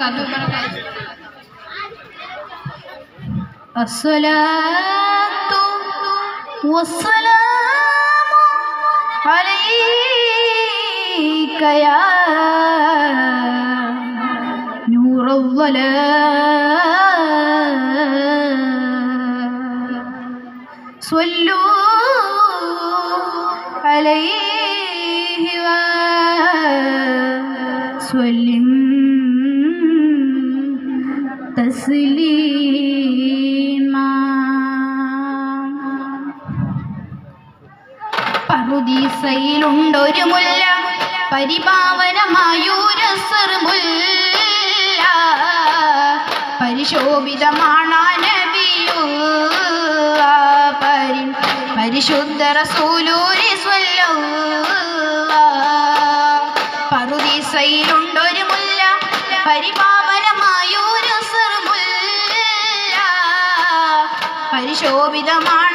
وبركاته. الصلاة والسلام عليك يا نور الظلام صلوا عليه وسلم تسليما. പറുദീസയിലുണ്ടൊരു മുല്ല പരിപാവനമായൂരസർമുല്ല പരിശോഭിതമാണ് നബിയുള്ള പരിശുദ്ധ റസൂലൂരി സ്വല്ലല്ലാഹ്. പറുദീസയിലുണ്ടൊരു മുല്ല പരിപാവനമായൂരസർമുല്ല പരിശോഭിതമാണ്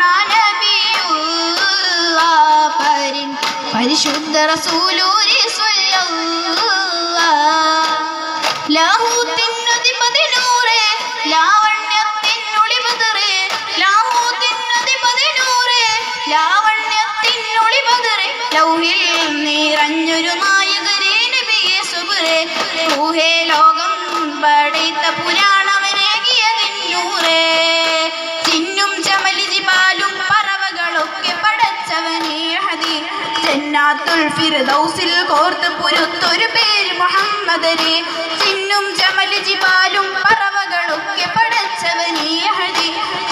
പരിശുദ്ധ റസൂലൂരി സ്വല്ലല്ലാഹ്. ലാഹൂത്തിനധിപതി നൂറേ ലാവണ്യത്തിനൊളിബദറേ ലാഹൂത്തിനധിപതി നൂറേ ലാവണ്യത്തിനൊളിബദറേ ലൗഹിൽ നിറഞ്ഞൊരു നായകരേ നബിയേ സുബ്രേ ഊഹേ ലോകം പടൈത്ത പുരാണവനേകിയതിന്നൂറേ ചിന്നും ചമലി ജിബാലും പറവകളൊക്കെ പടച്ചവനേ ഹദീ ജന്നാത്തുൽ ഫിർദൗസിൽ കോർത്ത് പുരുത്തൊരു പേര് മുഹമ്മദരെ ചിന്നും ചമല് ജിബാലും പറവകളൊക്കെ പടച്ചവനീ ഹദി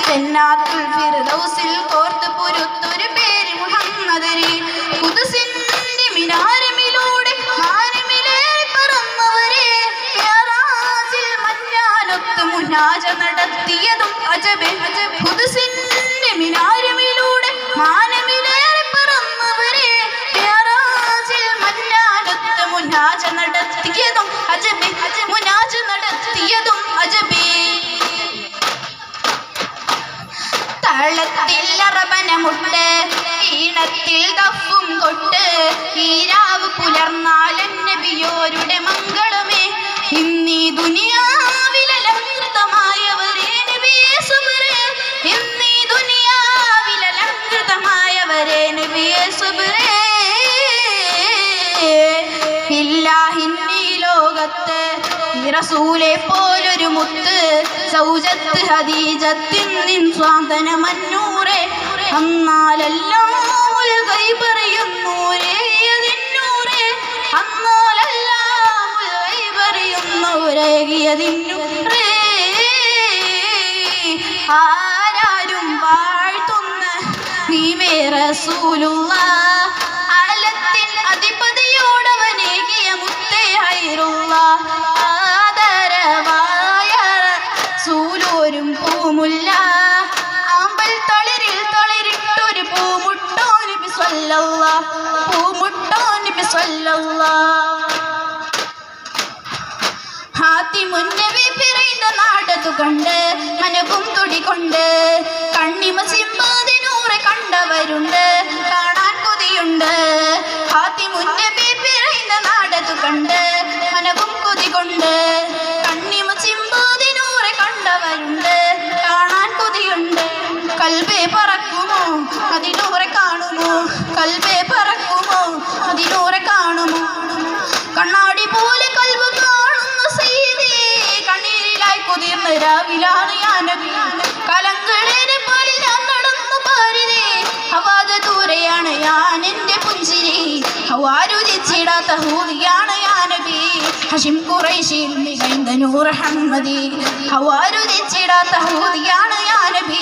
ജന്നാത്തുൽ ഫിർദൗസിൽ കോർത്ത് പുരുത്തൊരു പേര് മുഹമ്മദരെ ഖുദ്സിന്റെ മിനാരമിലൂടെ മാനമിലേറി പറന്നവരെ മിഅ്റാജിൽ മന്നാനൊത്ത് മുനാജ നടത്തിയതും അജബേ ഖുദ്സിന്റെ മിനാരമിലൂടെ മാനമിലേറി പറന്നവരെ മുനാജ നടത്തിയതും അജബേ മുനാജ നടത്തിയതും അജബേ. താളത്തിൽ അറബനമുട്ട് ഈണത്തിൽ ദഫും കൊട്ട് ഈരാവ് പുലർന്നാലൻ നബിയോരുടെ മംഗളമേ ഇന്നീ ദുനിയാവിലലങ്കൃതമായവരേ നബിയേ സുബ്രേ ഇന്നീ ദുനിയാവിലലങ്കൃതമായവരേ നബിയേ സുബ്രേ ഇല്ലാഹിന്നീ ലോകത്ത് റസൂലെ പോലൊരു മുത്ത് സൗജത്ത് ഹദീജത്തിൻ നിൻ സ്വാന്തനമന്നൂറെ അന്നാലെല്ലാം ഗൈബറിയുന്നൂരേ അതിന്നൂറേ അന്നാലെല്ലാം ഗൈബറിയുന്നൂരേകിയതിന്നൂറേ ആരാരും വാഴ്ത്തുന്ന നീവേ റസൂലുള്ളാഹ് ആലത്തിൻ അധിപതിയോടവനേകിയ മുത്തേ ഹൈറുള്ളാഹ് ആദരവായ റസൂലോരും പൂമുല്ല ആമ്പൽ തളിരിൽ തളിരിട്ടൊരു പൂമുട്ടോ നബി സ്വല്ലല്ലാഹ് പൂമുട്ടോ നബി സ്വല്ലല്ലാഹ്. ഹാത്തിമുൻ നബി പിറന്ന നാടതു കണ്ട് മനവും തുടികൊണ്ട് കണ്ണിമ സിംബാദി നൂറെ കണ്ടവരുണ്ട് കാണാൻ കൊതിയുണ്ട് ഹാത്തിമുൻ നബി പിറന്ന നാടതു കണ്ട് മനവും കൊതികൊണ്ട് കണ്ണിമ സിംബാദി നൂറെ കണ്ടവരുണ്ട് കാണാൻ കൊതിയുണ്ട് കൽബേ പറക്കുമോ അതിനൂറെ കാണുമോ കൽബേ പറക്കുമോ അതിനൂറെ കാണുമോ കണ്ണാടി പോലെ കൽബ് കാണുന്ന സയ്യിദേ കണ്ണീരിലായി കുതിർന്ന രാവിലാണ് യാ നബി കലങ്ങളേറെ പോലെ ഞാൻ നടന്നു പാരിതേ ഹവാദ ദൂരെയാണ് ഞാൻ എൻ്റെ പുഞ്ചിരി ഹവാരുചിച്ചിടാത്ത ഹൂദിയാണ് യാ നബി ഹഷിം ഖുറൈശിൽ മികൈന്ത നൂർ ഹമ്മദി ഹവാരുചിച്ചിടാത്ത ഹൂദിയാണ് യാ നബി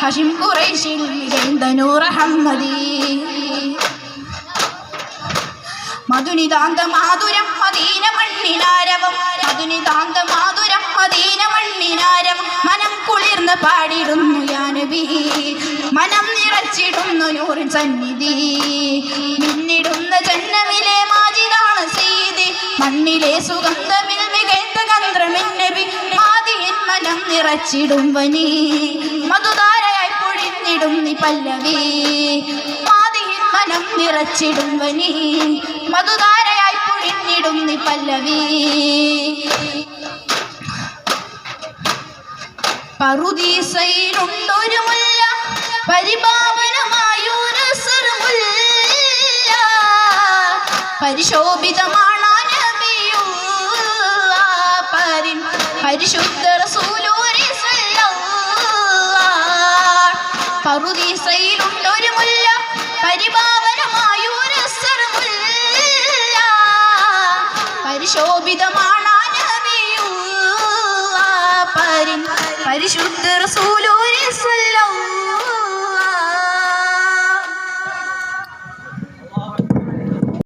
ഹഷിം ഖുറൈശിൽ മികൈന്ത നൂർ ഹമ്മദി. മധുനിതാന്ത മാധുരം മദീന മണ്ണിനാരവം മധുനിതാന്ത മാധുരം മദീന മണ്ണിനാരവം മനം കുളിർന്ന് പാടിടുന്നു യാ നബി മനം നിറച്ചിടുന്നു നൂറിൻ സന്നിധി മിന്നിടുന്ന ജന്നമിലെ മാജിദാണ് സയ്യിദി മണ്ണിലെ സുഗന്ധമിൽ മികൈത്ത ഗന്ധർമിൻ നബി ആദിയിൻ മനം നിറച്ചിടും വനി മധുധാരയായി പൊഴിഞ്ഞിടും നി പല്ലവി ആദിയിൻ മനം നിറച്ചിടും വനി മധുധാരയായി പൊഴിഞ്ഞിടും നി പല്ലവി. പറുദീസയിലുണ്ടൊരു മുല്ല പരിപാവനമായൊരു സർമുല്ല പരിശോഭിതമാണ് നബിയുള്ള പരിശുദ്ധ റസൂലുള്ളാഹി സ്വല്ലല്ലാഹ് പറുദീസയിലുണ്ടൊരു മുല്ല പരിപാവനമായൊരു സർമുല്ല പരിശോഭിതമാണ് നബിയുള്ള പരിശുദ്ധ റസൂലുള്ളാഹി സ്വല്ലല്ലാഹു